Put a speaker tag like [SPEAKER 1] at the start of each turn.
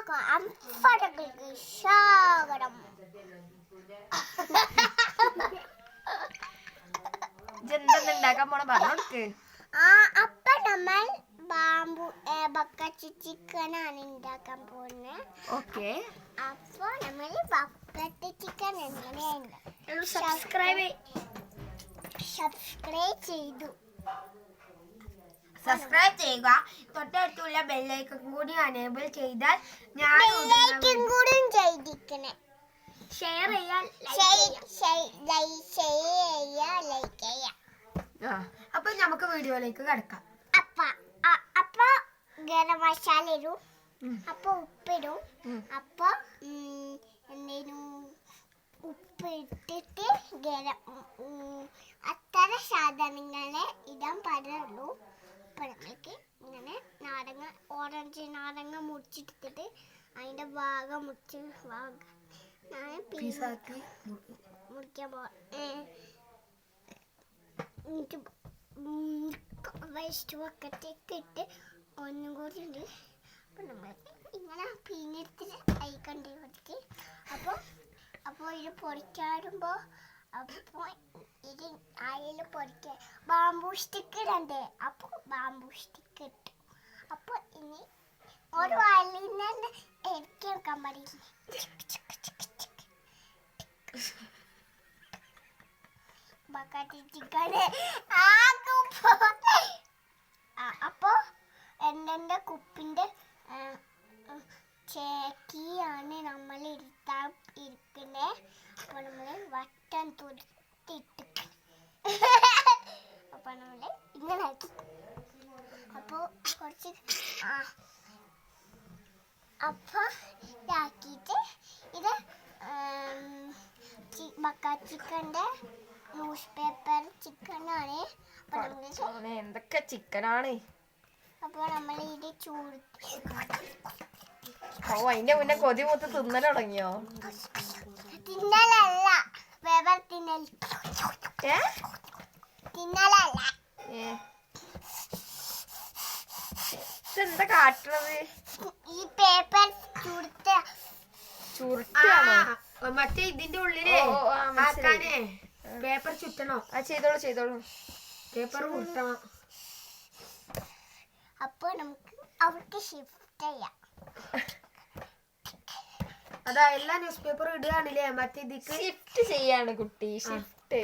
[SPEAKER 1] അമ്പടകൾക്ക് സ്വാഗതം.
[SPEAKER 2] എന്താ പോണ പറഞ്ഞോടുക്ക്.
[SPEAKER 1] അപ്പൊ നമ്മൾ ബക്കറ്റ് ചിക്കനാണ് ഉണ്ടാക്കാൻ പോകുന്നത്.
[SPEAKER 2] ഓക്കെ,
[SPEAKER 1] അപ്പൊ നമ്മൾ ബക്കറ്റ് ചിക്കൻ എങ്ങനെയാണ്
[SPEAKER 2] സബ്സ്ക്രൈബ് ചെയ്യുക. തൊട്ടടുത്തുള്ള ബെല്ലൈക്കൺ കൂടി അനേബിൾ ചെയ്താൽ ഞാൻ
[SPEAKER 1] കൂടി ചെയ്തിരിക്കണേ.
[SPEAKER 2] ഷെയർ ചെയ്യാൻ
[SPEAKER 1] ലൈക്ക് ചെയ്യാം.
[SPEAKER 2] അപ്പൊ നമുക്ക് വീഡിയോയിലേക്ക് കിടക്കാം.
[SPEAKER 1] അപ്പൊ ഗരം മസാല ഇടും, അപ്പൊ ഉപ്പിടും, അപ്പൊ എന്തേലും ഉപ്പ് ഇട്ടിട്ട് അത്തര സാധനങ്ങളെ ഇടാൻ പാടുള്ളൂ. അപ്പൊ നമ്മൾക്ക് ഇങ്ങനെ ഓറഞ്ച് നാരങ്ങ മുറിച്ചെടുത്തിട്ട് അതിന്റെ ഭാഗം മുറിക്കാൻ വേസ്റ്റ് ബക്കറ്റൊക്കെ ഇട്ട് ഒന്നും കൂടി ഉണ്ട്. അപ്പം നമ്മൾ ഇങ്ങനെ പിന്നെടുത്തിട്ട് അയക്കണ്ടേ കൊടുത്ത്. അപ്പോൾ ഇത് പൊരിക്കാടുമ്പോൾ അപ്പോൾ ഇത് അതിൽ പൊരിക്കുക ബാമ്പൂ സ്റ്റിക്ക് ഇടണ്ടേ. അപ്പോൾ ബാമ്പൂ സ്റ്റിക്ക് ഇട്ടു. അപ്പോൾ ഇനി ഒരു വാലിൽ നിന്ന് ഇറക്കി വെക്കാൻ പാടില്ല. ബക്കറ്റ് ചിക്കൻ അപ്പൊ എന്റെ കുപ്പിന്റെ ചേക്കിയാണ് നമ്മൾ ഇരിക്കുന്നത്. അപ്പൊ നമ്മള് വട്ടം തുരുത്തിട്ട് അപ്പൊ നമ്മള് ഇങ്ങനെ ആക്കി. അപ്പൊ കുറച്ച് അപ്പൊ ഇതാക്കിയിട്ട് ഇത് ബക്കറ്റ് ചിക്കൻ്റെ ന്യൂസ് പേപ്പർ ചിക്കനാണ്.
[SPEAKER 2] എന്തൊക്കെ ചിക്കനാണ്.
[SPEAKER 1] അപ്പൊ നമ്മൾ ഇത്
[SPEAKER 2] അതിന്റെ മുന്നേ കൊതി മൂത്ത് തിന്നൽ തുടങ്ങിയോ?
[SPEAKER 1] തിന്നലല്ല, പേപ്പർ തിന്നലല്ല.
[SPEAKER 2] എന്താ കാട്ടണത്?
[SPEAKER 1] ഈ പേപ്പർ
[SPEAKER 2] ചുരുട്ടാണോ?
[SPEAKER 3] മറ്റേ ഇതിന്റെ ഉള്ളില് പേപ്പർ ചുറ്റണോ?
[SPEAKER 2] ചെയ്തോളൂ.
[SPEAKER 3] പേപ്പർ മുട്ടണം.
[SPEAKER 1] അപ്പൊ നമുക്ക് അവർക്ക് ഷിഫ്റ്റ് ചെയ്യാം.
[SPEAKER 3] അതാ എല്ലാ ന്യൂസ് പേപ്പറും ഇടുകയാണില്ലേ മറ്റേ ഇതിക്ക്
[SPEAKER 2] ഷിഫ്റ്റ് ചെയ്യാണ് കുട്ടി. ഷിഫ്റ്റ്